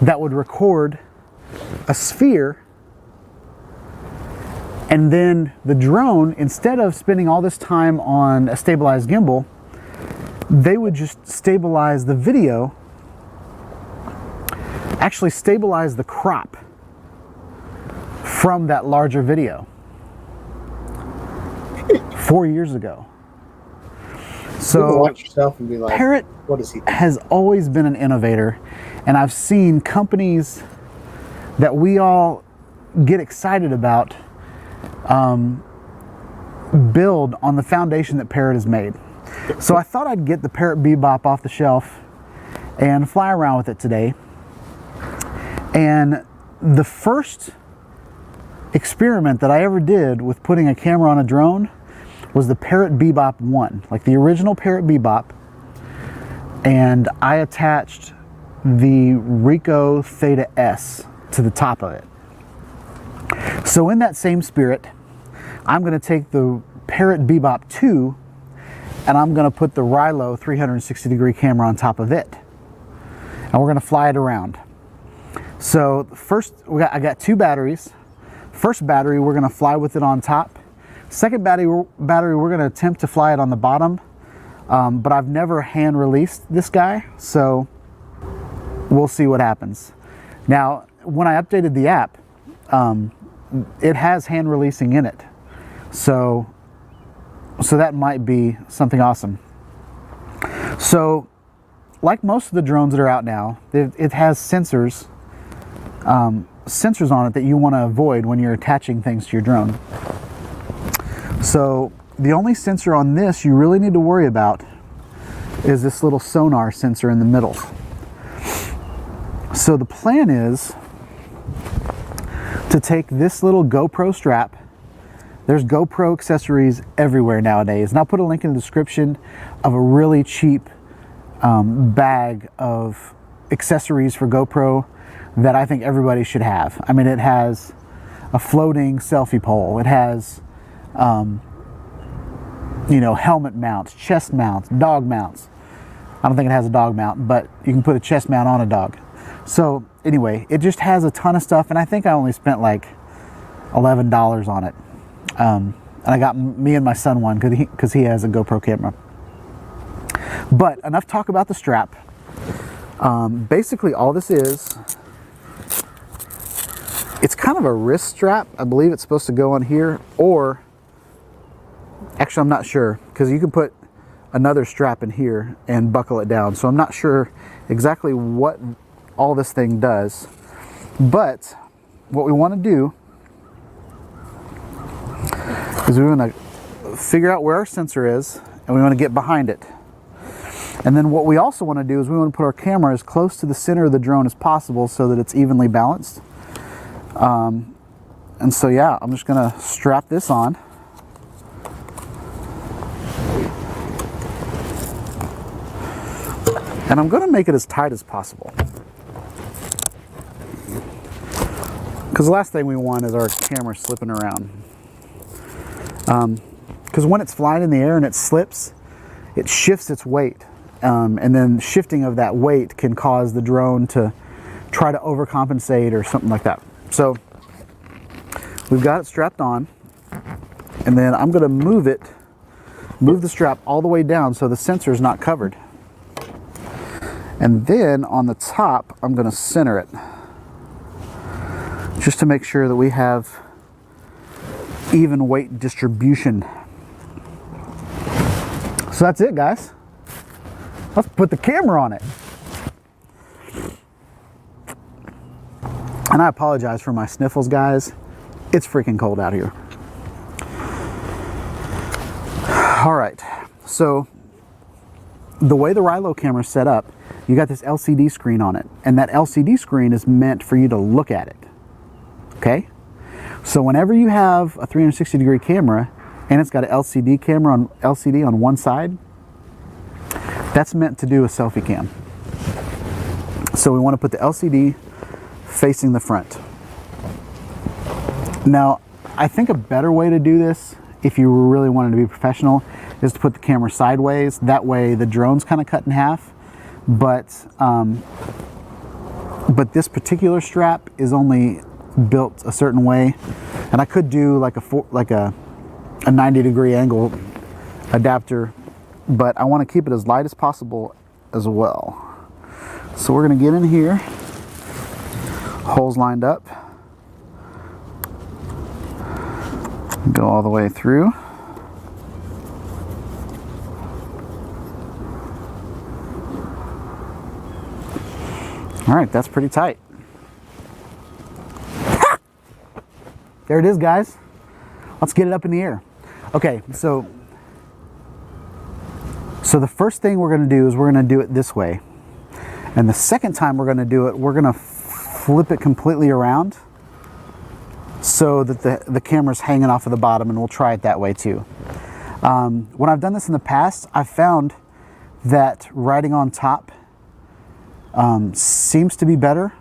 Speaker 3: that would record a sphere, and then the drone, instead of spending all this time on a stabilized gimbal, they would just stabilize the video, actually stabilize the crop from that larger video 4 years ago. So
Speaker 2: watch yourself and be like,
Speaker 3: Parrot
Speaker 2: what is he doing?
Speaker 3: has always been an innovator, and I've seen companies that we all get excited about build on the foundation that Parrot has made. So I thought I'd get the Parrot Bebop off the shelf and fly around with it today. And the first experiment that I ever did with putting a camera on a drone was the Parrot Bebop 1, like the original Parrot Bebop. And I attached the Ricoh Theta S to the top of it. So in that same spirit, I'm going to take the Parrot Bebop 2 and I'm going to put the Rylo 360 degree camera on top of it. And we're going to fly it around. So first, I got 2 batteries. First battery, we're going to fly with it on top. Second battery, we're going to attempt to fly it on the bottom. But I've never hand released this guy, so we'll see what happens. Now, when I updated the app, it has hand releasing in it. So that might be something awesome. So, like most of the drones that are out now, it has sensors on it that you want to avoid when you're attaching things to your drone. So the only sensor on this you really need to worry about is this little sonar sensor in the middle. So the plan is to take this little GoPro strap. There's GoPro accessories everywhere nowadays, and I'll put a link in the description of a really cheap bag of accessories for GoPro that I think everybody should have. I mean, it has a floating selfie pole. It has, you know, helmet mounts, chest mounts, dog mounts. I don't think it has a dog mount, but you can put a chest mount on a dog. So anyway, it just has a ton of stuff, and I think I only spent like $11 on it. And I got me and my son one because he has a GoPro camera. But enough talk about the strap. Basically all this is, it's kind of a wrist strap. I believe it's supposed to go on here, or actually I'm not sure, because you can put another strap in here and buckle it down. So I'm not sure exactly what all this thing does, but what we want to do is we want to figure out where our sensor is, and we want to get behind it. And then what we also want to do is we want to put our camera as close to the center of the drone as possible so that it's evenly balanced. And so yeah, I'm just going to strap this on. And I'm going to make it as tight as possible, because the last thing we want is our camera slipping around. Because when it's flying in the air and it slips, it shifts its weight. And then shifting of that weight can cause the drone to try to overcompensate or something like that. So we've got it strapped on, and then I'm going to move the strap all the way down so the sensor is not covered. And then on the top, I'm going to center it just to make sure that we have even weight distribution. So that's it, guys. Let's put the camera on it. And I apologize for my sniffles, guys. It's freaking cold out here. All right, so the way the Rylo camera is set up, you got this LCD screen on it, and that LCD screen is meant for you to look at it, okay? So whenever you have a 360 degree camera, and it's got an LCD on one side. That's meant to do a selfie cam. So we want to put the LCD facing the front. Now, I think a better way to do this, if you really wanted to be professional, is to put the camera sideways. That way the drone's kind of cut in half. But this particular strap is only built a certain way, and I could do like a 90-degree angle adapter, but I want to keep it as light as possible as well. So we're going to get in here, holes lined up, go all the way through. All right, that's pretty tight. There it is, guys. Let's get it up in the air. Okay, so the first thing we're going to do is we're going to do it this way. And the second time we're going to do it, we're going to flip it completely around so that the camera's hanging off of the bottom, and we'll try it that way too. When I've done this in the past, I've found that riding on top seems to be better.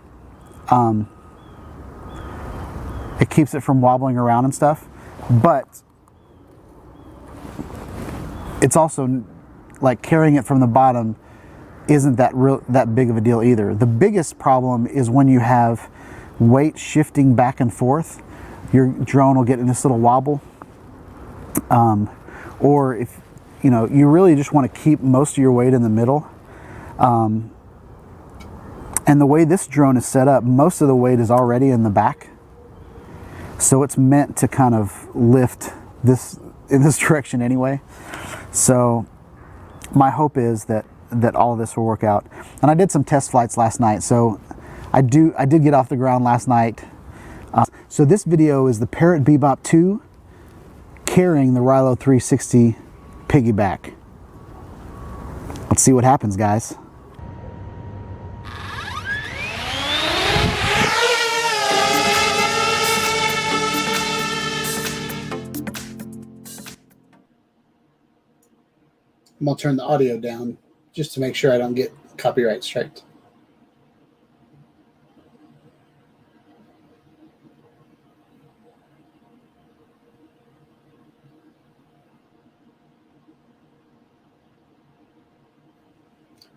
Speaker 3: It keeps it from wobbling around and stuff, but it's also like carrying it from the bottom isn't that big of a deal either. The biggest problem is when you have weight shifting back and forth, your drone will get in this little wobble. Or if you really just want to keep most of your weight in the middle. And the way this drone is set up, most of the weight is already in the back. So it's meant to kind of lift this in this direction anyway. So my hope is that all of this will work out. And I did some test flights last night, so I did get off the ground last night. So this video is the Parrot Bebop 2 carrying the Rilo 360 piggyback. Let's see what happens, guys.
Speaker 2: I'm gonna turn the audio down just to make sure I don't get copyright striked.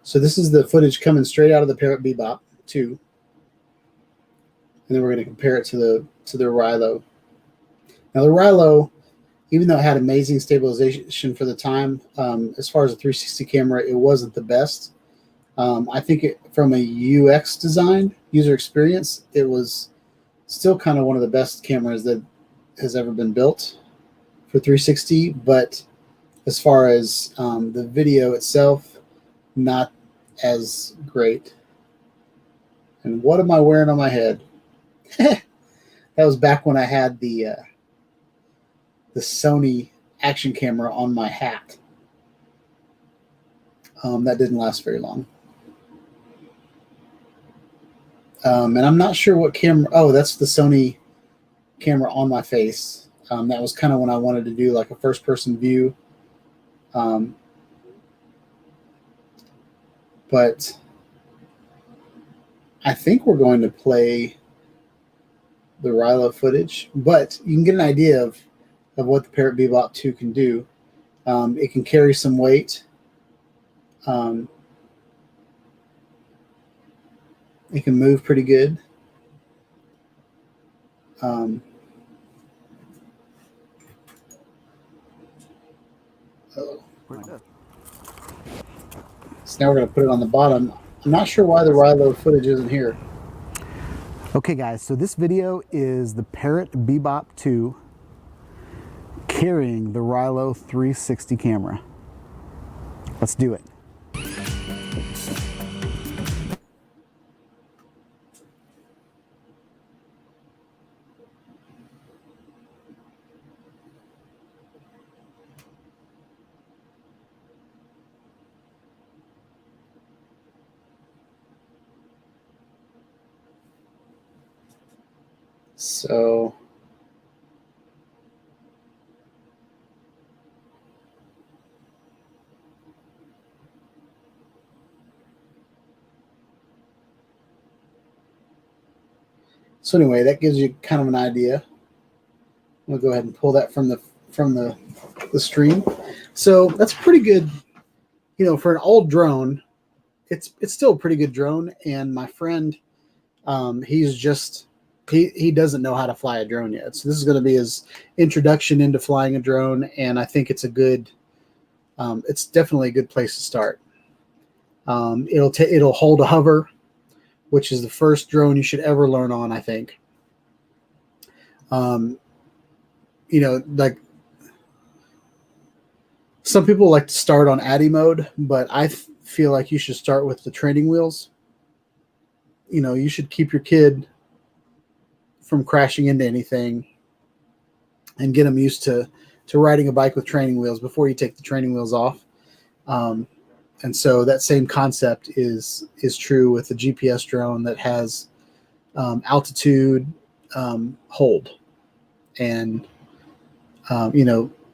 Speaker 2: So this is the footage coming straight out of the Parrot Bebop 2. And then we're going to compare it to the Rilo. Now the Rilo, even though it had amazing stabilization for the time, as far as a 360 camera, it wasn't the best. I think from a UX design, user experience, it was still kind of one of the best cameras that has ever been built for 360. But as far as the video itself, not as great. And what am I wearing on my head? That was back when I had the Sony action camera on my hat. That didn't last very long. And I'm not sure what camera. Oh, that's the Sony camera on my face. That was kind of when I wanted to do like a first-person view. But I think we're going to play the Rilo footage. But you can get an idea of what the Parrot Bebop 2 can do. It can carry some weight. It can move pretty good. So now we're going to put it on the bottom. I'm not sure why the Rilo footage isn't here.
Speaker 3: Okay guys, so this video is the Parrot Bebop 2 carrying the Rilo 360 camera. Let's do it.
Speaker 2: So So anyway, that gives you kind of an idea. We'll go ahead and pull that from the stream. So that's pretty good, for an old drone. It's still a pretty good drone. And my friend, he doesn't know how to fly a drone yet. So this is going to be his introduction into flying a drone, and I think it's it's definitely a good place to start. It'll hold a hover, which is the first drone you should ever learn on, I think. Like some people like to start on ADI mode, but I feel like you should start with the training wheels. You should keep your kid from crashing into anything and get them used to riding a bike with training wheels before you take the training wheels off. And so that same concept is true with the GPS drone that has altitude hold, and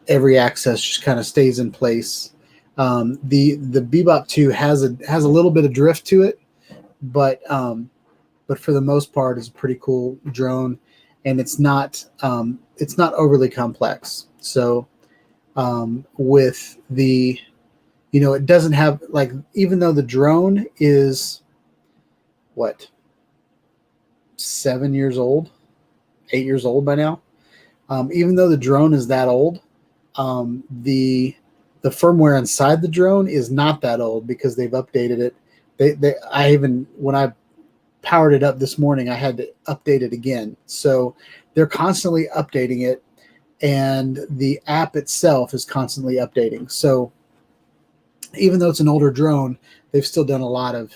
Speaker 2: every access just kind of stays in place. The Bebop 2 has a little bit of drift to it, but for the most part, it's a pretty cool drone, and it's not overly complex. So with the it doesn't have, like, even though the drone is 7 years old, 8 years old by now, even though the drone is that old, the firmware inside the drone is not that old because they've updated it. When I powered it up this morning, I had to update it again. So they're constantly updating it, and the app itself is constantly updating. So even though it's an older drone, they've still done a lot of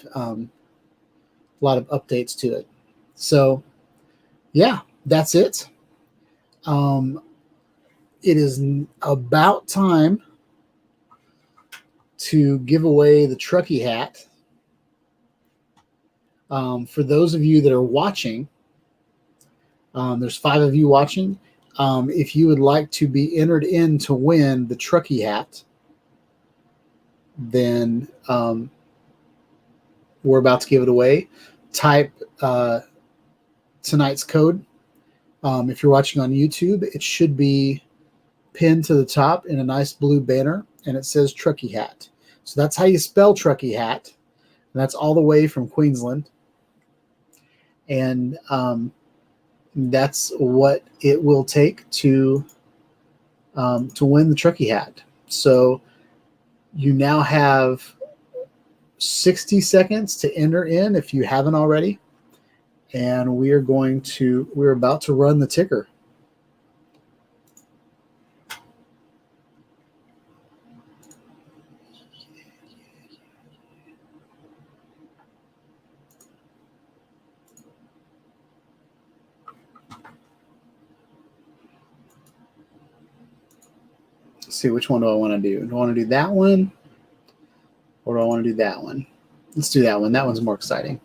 Speaker 2: updates to it. So yeah, that's it. It is about time to give away the Truckee hat. For those of you that are watching, there's 5 of you watching. If you would like to be entered in to win the Truckee hat, then we're about to give it away. Type tonight's code. If you're watching on YouTube, it should be pinned to the top in a nice blue banner, and it says Truckee hat. So that's how you spell Truckee hat, and that's all the way from Queensland. And that's what it will take to win the Truckee hat. So you now have 60 seconds to enter in if you haven't already. And we're about to run the ticker. Let's see, which one do I want to do? Do I want to do that one? Or do I want to do that one? Let's do that one. That one's more exciting.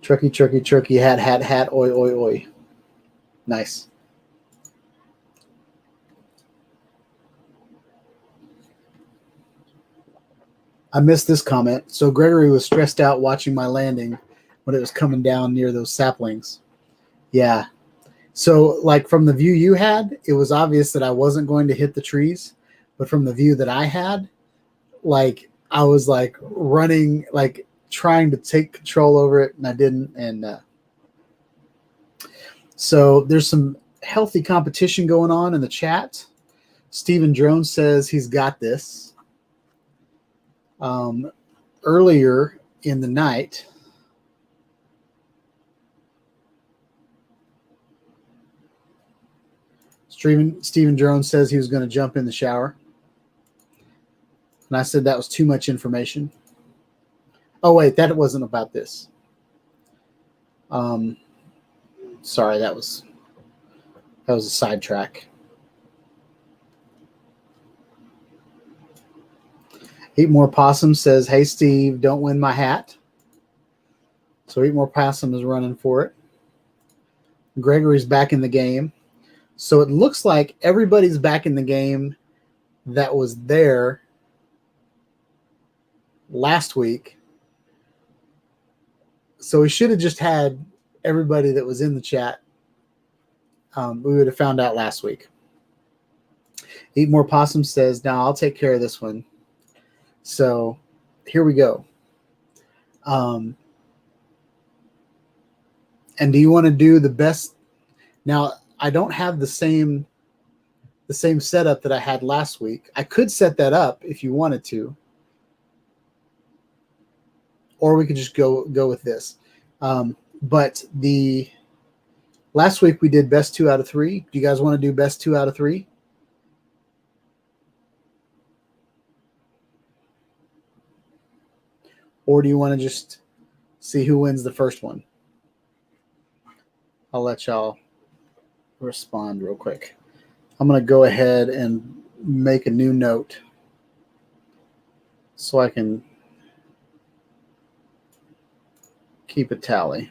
Speaker 2: Truckee, hat, oi, oi, oi. Nice. I missed this comment. So Gregory was stressed out watching my landing when it was coming down near those saplings. Yeah. So, like, from the view you had, it was obvious that I wasn't going to hit the trees. But from the view that I had, like, I was, like, running, like, trying to take control over it, and I didn't. And so there's some healthy competition going on in the chat. Stephen Drone says he's got this. Earlier in the night, Stephen Drone says he was going to jump in the shower. And I said that was too much information. Oh, wait, that wasn't about this. Sorry, that was a sidetrack. Eat More Possum says, hey, Steve, don't win my hat. So Eat More Possum is running for it. Gregory's back in the game. So it looks like everybody's back in the game that was there last week. So we should have just had everybody that was in the chat. We would have found out last week. Eat More Possum says, now I'll take care of this one. So here we go. And do you want to do the best? Now, I don't have the same setup that I had last week. I could set that up if you wanted to. Or we could just go with this. But the last week we did best 2 out of 3. Do you guys want to do best 2 out of 3? Or do you want to just see who wins the first one? I'll let y'all respond real quick. I'm going to go ahead and make a new note so I can keep a tally.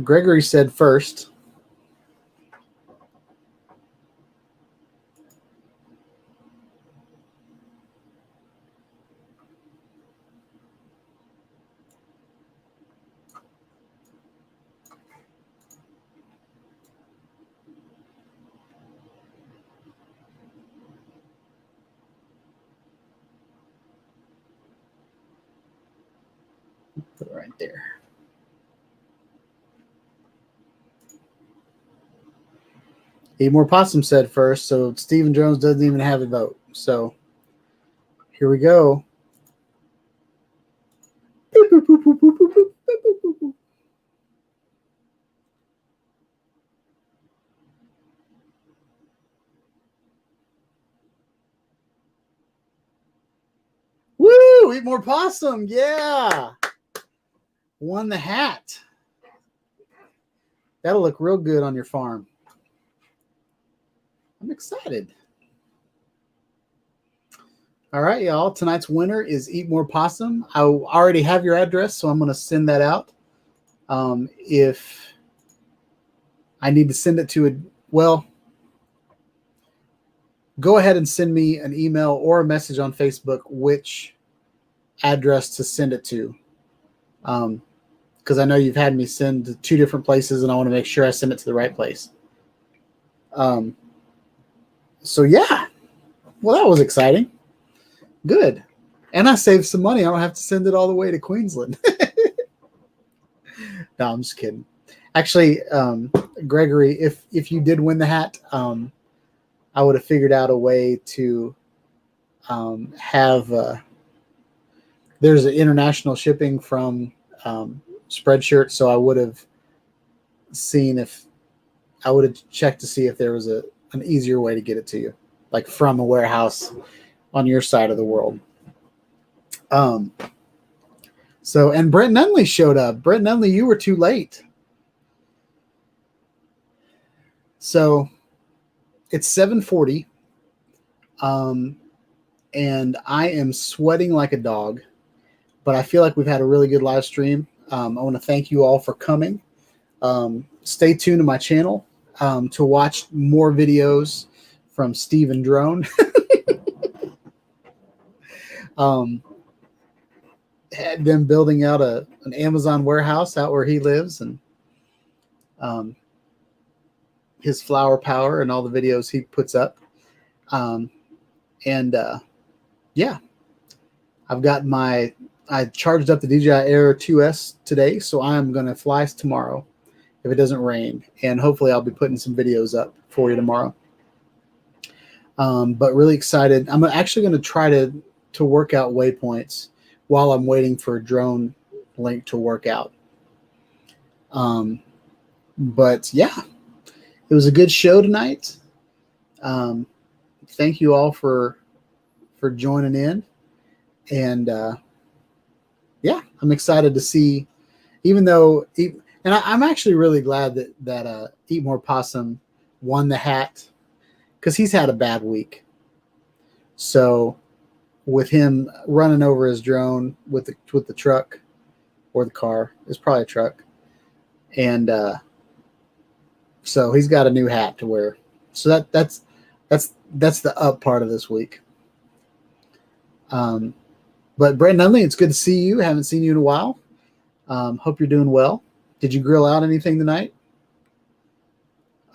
Speaker 2: Gregory said first. Put it right there. Eat More Possum said first, so Stephen Jones doesn't even have a vote. So here we go. Woo! Eat More Possum, yeah! Won the hat. That'll look real good on your farm. I'm excited. All right, y'all. Tonight's winner is Eat More Possum. I already have your address, so I'm going to send that out. If I need to send it to go ahead and send me an email or a message on Facebook which address to send it to. Because I know you've had me send to 2 different places, and I want to make sure I send it to the right place. So yeah, well, that was exciting. Good. And I saved some money. I don't have to send it all the way to Queensland. No, I'm just kidding. Actually, Gregory, if you did win the hat, I would have figured out a way to have there's an international shipping from Spreadshirt, so I would have checked to see if there was an easier way to get it to you, like from a warehouse on your side of the world. So, and Brent Nunley showed up. Brent Nunley, you were too late. So it's 7:40. And I am sweating like a dog, but I feel like we've had a really good live stream. I want to thank you all for coming. Stay tuned to my channel to watch more videos from Steven Drone. Had them building out an Amazon warehouse out where he lives, and his flower power and all the videos he puts up. Yeah, I charged up the DJI Air 2S today, so I'm going to fly tomorrow if it doesn't rain, and hopefully I'll be putting some videos up for you tomorrow. But really excited. I'm actually going to try to work out waypoints while I'm waiting for Drone Link to work out. But yeah, it was a good show tonight. Thank you all for joining in, and yeah, I'm excited to see. Even though, and I'm actually really glad that Eat More Possum won the hat, because he's had a bad week. So with him running over his drone with the truck, or the car, it's probably a truck, and so he's got a new hat to wear. So that's the up part of this week. But Brett Nunley, it's good to see you. Haven't seen you in a while. Hope you're doing well. Did you grill out anything tonight?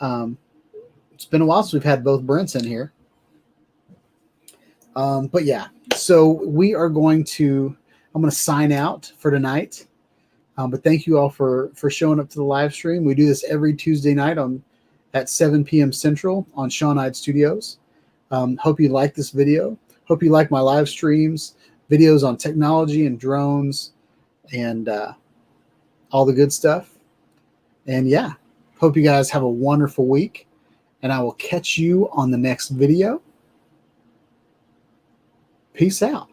Speaker 2: It's been a while since we've had both Brents in here. But yeah, so we are going to, I'm going to sign out for tonight. But thank you all for showing up to the live stream. We do this every Tuesday night at 7 p.m. Central on Sean Hyde Studios. Hope you like this video. Hope you like my live streams, videos on technology and drones and all the good stuff. And yeah, hope you guys have a wonderful week. And I will catch you on the next video. Peace out.